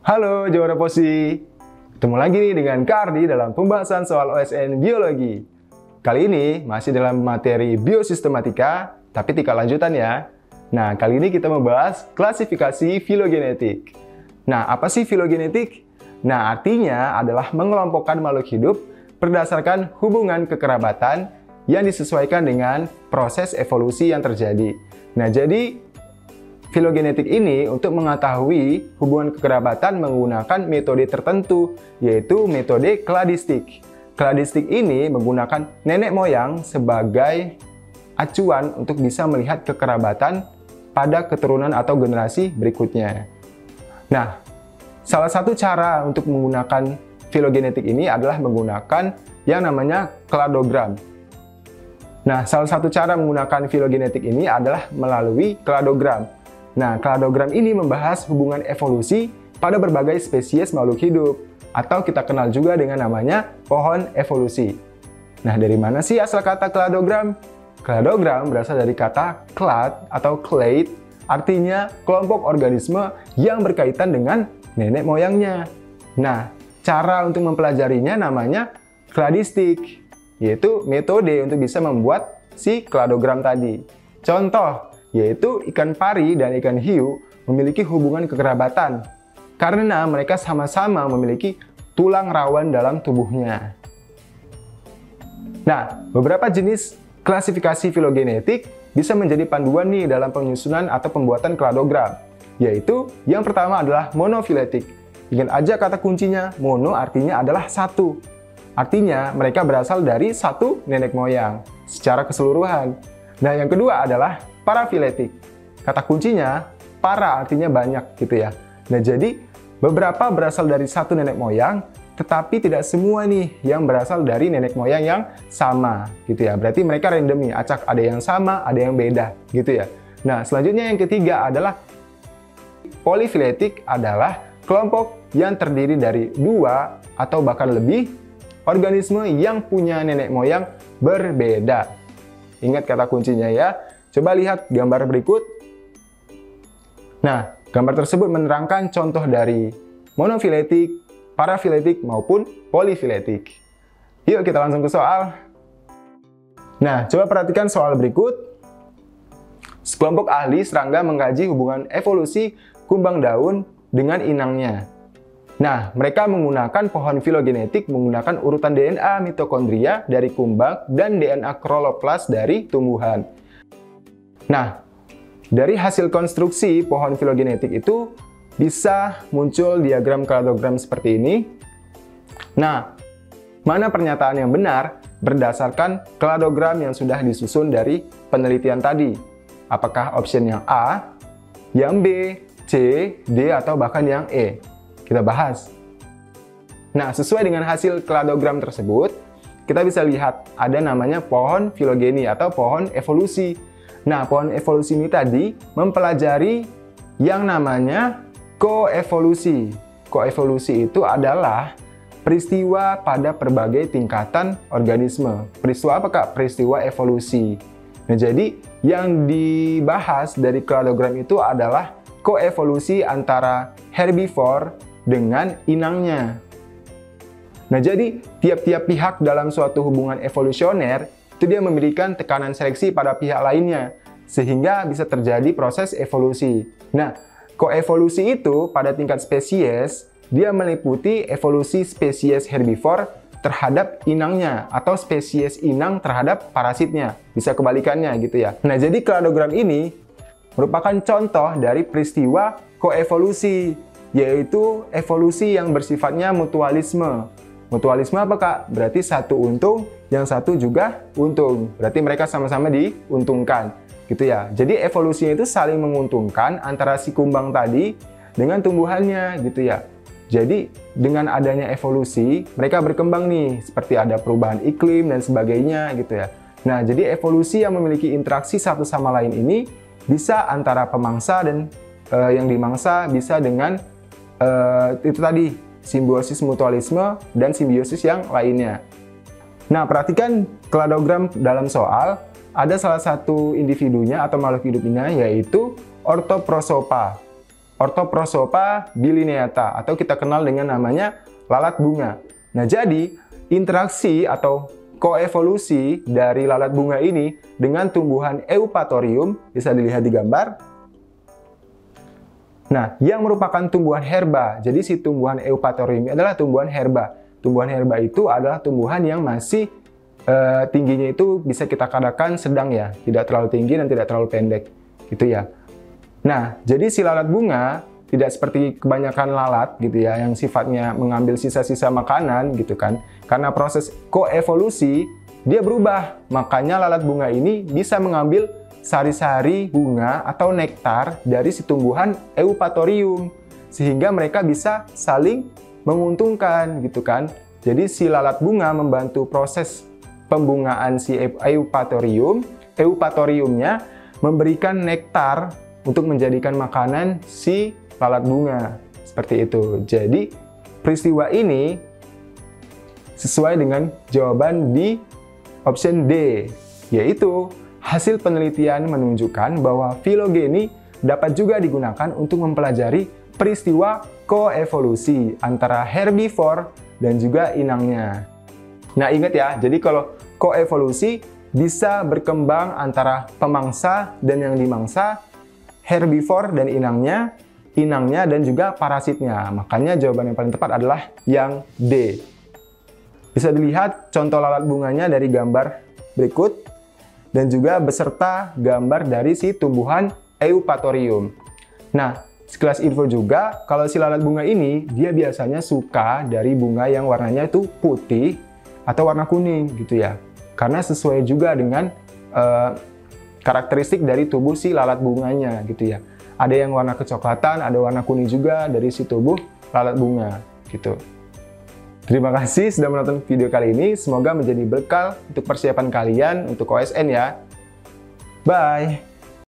Halo Jawara Posi, ketemu lagi nih dengan Kak Ardi dalam pembahasan soal OSN Biologi. Kali ini masih dalam materi biosistematika, tapi tingkat lanjutan ya. Nah, kali ini kita membahas klasifikasi filogenetik. Nah, apa sih filogenetik? Nah, artinya adalah mengelompokkan makhluk hidup berdasarkan hubungan kekerabatan yang disesuaikan dengan proses evolusi yang terjadi. Nah, jadi filogenetik ini untuk mengetahui hubungan kekerabatan menggunakan metode tertentu, yaitu metode kladistik. Kladistik ini menggunakan nenek moyang sebagai acuan untuk bisa melihat kekerabatan pada keturunan atau generasi berikutnya. Nah, salah satu cara untuk menggunakan filogenetik ini adalah menggunakan yang namanya kladogram. Nah, salah satu cara menggunakan filogenetik ini adalah melalui kladogram. Nah, kladogram ini membahas hubungan evolusi pada berbagai spesies makhluk hidup, atau kita kenal juga dengan namanya pohon evolusi. Nah, dari mana sih asal kata kladogram? Kladogram berasal dari kata clade atau clade, artinya kelompok organisme yang berkaitan dengan nenek moyangnya. Nah, cara untuk mempelajarinya namanya kladistik, yaitu metode untuk bisa membuat si kladogram tadi. Contoh, yaitu ikan pari dan ikan hiu memiliki hubungan kekerabatan karena mereka sama-sama memiliki tulang rawan dalam tubuhnya. Nah, beberapa jenis klasifikasi filogenetik bisa menjadi panduan nih dalam penyusunan atau pembuatan kladogram, yaitu yang pertama adalah monofiletik. Ingat aja kata kuncinya, mono artinya adalah satu. Artinya mereka berasal dari satu nenek moyang secara keseluruhan. Nah, yang kedua adalah parafiletik. Kata kuncinya, para artinya banyak gitu ya. Nah, jadi beberapa berasal dari satu nenek moyang, tetapi tidak semua nih yang berasal dari nenek moyang yang sama gitu ya. Berarti mereka random nih, acak ada yang sama, ada yang beda gitu ya. Nah, selanjutnya yang ketiga adalah polifiletik, adalah kelompok yang terdiri dari dua atau bahkan lebih organisme yang punya nenek moyang berbeda. Ingat kata kuncinya ya. Coba lihat gambar berikut. Nah, gambar tersebut menerangkan contoh dari monofiletik, parafiletik, maupun polifiletik. Yuk kita langsung ke soal. Nah, coba perhatikan soal berikut. Sekelompok ahli serangga mengkaji hubungan evolusi kumbang daun dengan inangnya. Nah, mereka menggunakan pohon filogenetik menggunakan urutan DNA mitokondria dari kumbang dan DNA kloroplas dari tumbuhan. Nah, dari hasil konstruksi pohon filogenetik itu bisa muncul diagram kladogram seperti ini. Nah, mana pernyataan yang benar berdasarkan kladogram yang sudah disusun dari penelitian tadi? Apakah option yang A, yang B, C, D, atau bahkan yang E? Kita bahas. Nah, sesuai dengan hasil kladogram tersebut, kita bisa lihat ada namanya pohon filogeni atau pohon evolusi. Nah, pohon evolusi ini tadi mempelajari yang namanya koevolusi. Koevolusi itu adalah peristiwa pada berbagai tingkatan organisme. Peristiwa apa, Kak? Peristiwa evolusi. Nah, jadi yang dibahas dari kladogram itu adalah koevolusi antara herbivore dengan inangnya. Nah, jadi tiap-tiap pihak dalam suatu hubungan evolusioner itu dia memberikan tekanan seleksi pada pihak lainnya, sehingga bisa terjadi proses evolusi. Nah, koevolusi itu pada tingkat spesies, dia meliputi evolusi spesies herbivore terhadap inangnya, atau spesies inang terhadap parasitnya. Bisa kebalikannya gitu ya. Nah, jadi kladogram ini merupakan contoh dari peristiwa koevolusi, yaitu evolusi yang bersifatnya mutualisme. Mutualisme apa, Kak? Berarti satu untung, yang satu juga untung. Berarti mereka sama-sama diuntungkan, gitu ya. Jadi evolusinya itu saling menguntungkan antara si kumbang tadi dengan tumbuhannya, gitu ya. Jadi dengan adanya evolusi, mereka berkembang nih, seperti ada perubahan iklim dan sebagainya, gitu ya. Nah, jadi evolusi yang memiliki interaksi satu sama lain ini bisa antara pemangsa dan yang dimangsa, bisa dengan itu tadi, simbiosis mutualisme dan simbiosis yang lainnya. Nah, perhatikan kladogram dalam soal, ada salah satu individunya atau makhluk hidupnya yaitu Orthoprosopa. Orthoprosopa bilineata atau kita kenal dengan namanya lalat bunga. Nah, jadi interaksi atau koevolusi dari lalat bunga ini dengan tumbuhan Eupatorium bisa dilihat di gambar. Nah, yang merupakan tumbuhan herba. Jadi si tumbuhan Eupatorium ini adalah tumbuhan herba. Tumbuhan herba itu adalah tumbuhan yang masih tingginya itu bisa kita katakan sedang ya, tidak terlalu tinggi dan tidak terlalu pendek, gitu ya. Nah, jadi si lalat bunga tidak seperti kebanyakan lalat gitu ya, yang sifatnya mengambil sisa-sisa makanan gitu kan. Karena proses koevolusi, dia berubah. Makanya lalat bunga ini bisa mengambil sari-sari bunga atau nektar dari si tumbuhan Eupatorium. Sehingga mereka bisa saling menguntungkan gitu kan. Jadi si lalat bunga membantu proses pembungaan si Eupatorium. Eupatoriumnya memberikan nektar untuk menjadikan makanan si lalat bunga. Seperti itu. Jadi peristiwa ini sesuai dengan jawaban di option D, yaitu hasil penelitian menunjukkan bahwa filogeni dapat juga digunakan untuk mempelajari peristiwa koevolusi antara herbivore dan juga inangnya. Nah, ingat ya, jadi kalau koevolusi bisa berkembang antara pemangsa dan yang dimangsa, herbivore dan inangnya dan juga parasitnya. Makanya jawaban yang paling tepat adalah yang D. Bisa dilihat contoh lalat bunganya dari gambar berikut dan juga beserta gambar dari si tumbuhan Eupatorium. Nah, sekelas info juga, kalau si lalat bunga ini, dia biasanya suka dari bunga yang warnanya itu putih atau warna kuning gitu ya. Karena sesuai juga dengan karakteristik dari tubuh si lalat bunganya gitu ya. Ada yang warna kecoklatan, ada warna kuning juga dari si tubuh lalat bunga gitu. Terima kasih sudah menonton video kali ini. Semoga menjadi bekal untuk persiapan kalian untuk OSN ya. Bye!